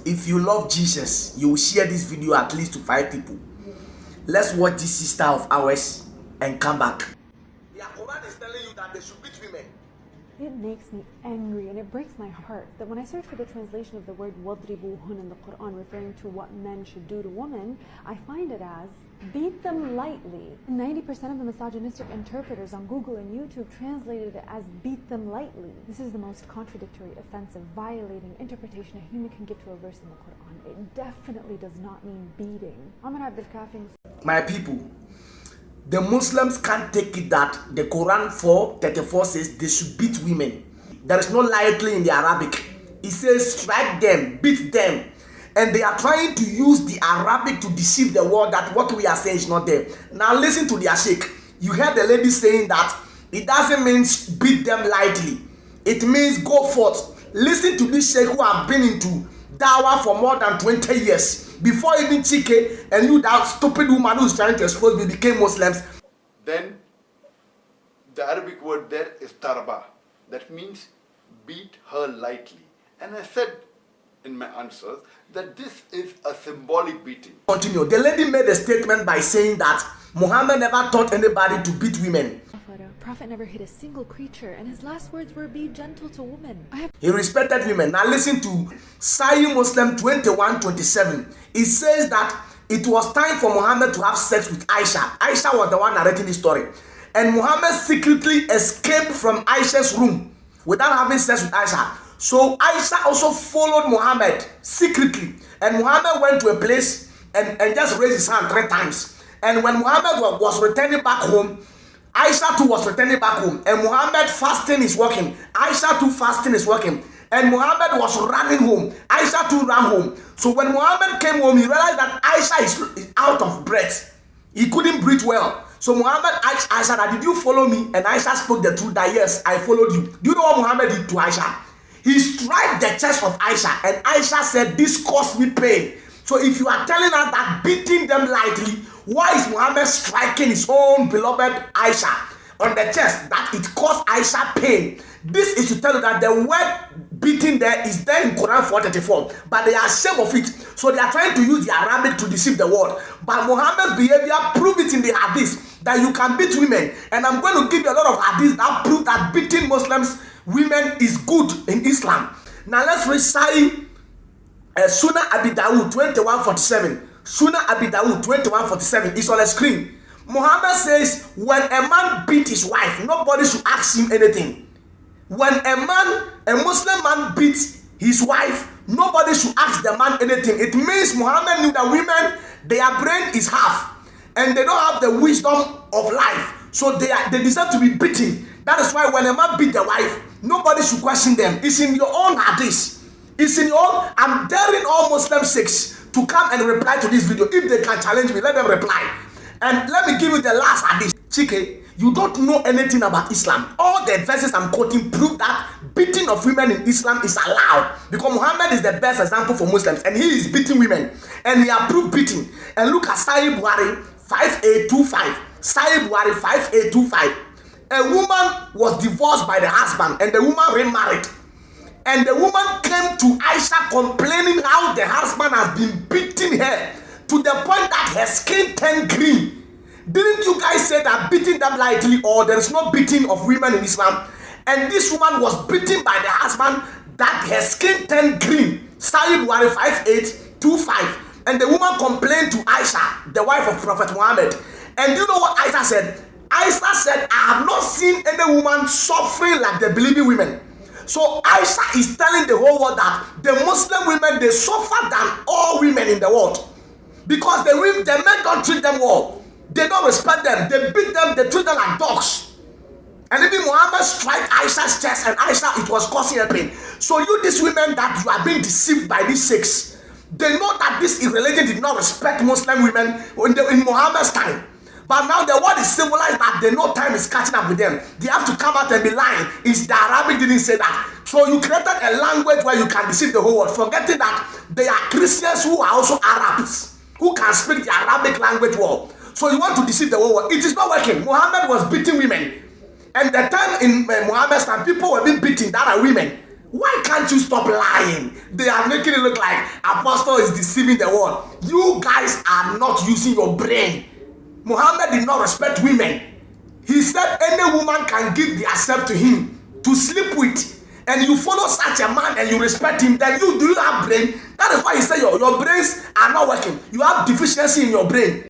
if you love Jesus, you will share this video at least to 5 people. Let's watch this sister of ours and come back. The Quran is telling you that they should beat women. It makes me angry and it breaks my heart that when I search for the translation of the word وَضْرِبُوهُنَّ in the Quran referring to what men should do to women, I find it as beat them lightly. 90% of the misogynistic interpreters on Google and YouTube translated it as beat them lightly. This is the most contradictory, offensive, violating interpretation a human can give to a verse in the Quran. It definitely does not mean beating. Amr Abdul Kafi. My people, the Muslims can't take it that the Quran 4:34 says they should beat women. There is no lightly in the Arabic. It says strike them, beat them. And they are trying to use the Arabic to deceive the world that what we are saying is not there. Now listen to their sheikh. You heard the lady saying that it doesn't mean beat them lightly. It means go forth. Listen to this sheikh who have been into dawah for more than 20 years. Before even Chike and you, that stupid woman who is trying to expose me, became Muslims. Then the Arabic word there is tarba. That means beat her lightly. And I said in my answers that this is a symbolic beating. Continue. The lady made a statement by saying that Muhammad never taught anybody to beat women. Prophet never hit a single creature, and his last words were, be gentle to women. He respected women. Now listen to Sahih Muslim 21:27. It says that it was time for Muhammad to have sex with Aisha. Aisha was the one narrating the story. And Muhammad secretly escaped from Aisha's room without having sex with Aisha. So Aisha also followed Muhammad secretly. And Muhammad went to a place and just raised his hand 3 times. And when Muhammad was returning back home, Aisha too was returning back home. And Muhammad fasting is working. Aisha too fasting is working. And Muhammad was running home. Aisha too ran home. So when Muhammad came home, he realized that Aisha is out of breath. He couldn't breathe well. So Muhammad asked Aisha that, did you follow me? And Aisha spoke the truth that yes, I followed you. Do you know what Muhammad did to Aisha? He struck the chest of Aisha, and Aisha said, this caused me pain. So if you are telling us that beating them lightly, why is Muhammad striking his own beloved Aisha on the chest that it caused Aisha pain? This is to tell you that the word beating there is there in Quran 4:34, but they are ashamed of it. So they are trying to use the Arabic to deceive the world. But Muhammad's behavior proved it in the hadith that you can beat women. And I'm going to give you a lot of hadiths that prove that beating Muslims, women is good in Islam. Now let's read Sahih Sunnah Abi Dawud 21:47. Sunnah Abi Dawud 21:47 is on the screen. Muhammad says, when a man beat his wife, nobody should ask him anything. When a Muslim man beats his wife, nobody should ask the man anything. It means Muhammad knew that women, their brain is half, and they don't have the wisdom of life. So they deserve to be beaten. That is why when a man beat the wife, nobody should question them. It's in your own hadith. It's in your own. I'm daring all Muslim Sikhs to come and reply to this video. If they can challenge me, let them reply. And let me give you the last hadith. Chike, you don't know anything about Islam. All the verses I'm quoting prove that beating of women in Islam is allowed, because Muhammad is the best example for Muslims, and he is beating women, and he approved beating. And look at Sahih Bukhari 5825. Sahih Bukhari 5825. A woman was divorced by the husband, and the woman remarried. And the woman came to Aisha complaining how the husband has been beating her to the point that her skin turned green. Didn't you guys say that beating them lightly, or there is no beating of women in Islam? And this woman was beaten by the husband that her skin turned green. Sahih Bukhari 5825. And the woman complained to Aisha, the wife of Prophet Muhammad. And you know what Aisha said? Aisha said, I have not seen any woman suffering like the believing women. So Aisha is telling the whole world that the Muslim women, they suffer than all women in the world. Because the men don't treat them well. They don't respect them. They beat them. They treat them like dogs. And even Muhammad struck Aisha's chest, and Aisha, it was causing her pain. So you, these women that you are being deceived by these Sikhs, they know that this religion did not respect Muslim women in Muhammad's time. But now the world is civilized that they know time is catching up with them. They have to come out and be lying. It's the Arabic didn't say that. So you created a language where you can deceive the whole world, forgetting that there are Christians who are also Arabs, who can speak the Arabic language well. So you want to deceive the whole world. It is not working. Muhammad was beating women. And the time in Muhammad's time, people were being beaten that are women. Why can't you stop lying? They are making it look like Apostle is deceiving the world. You guys are not using your brain. Muhammad did not respect women. He said any woman can give herself to him to sleep with. And you follow such a man and you respect him, then do you have brain? That is why he said your brains are not working. You have deficiency in your brain.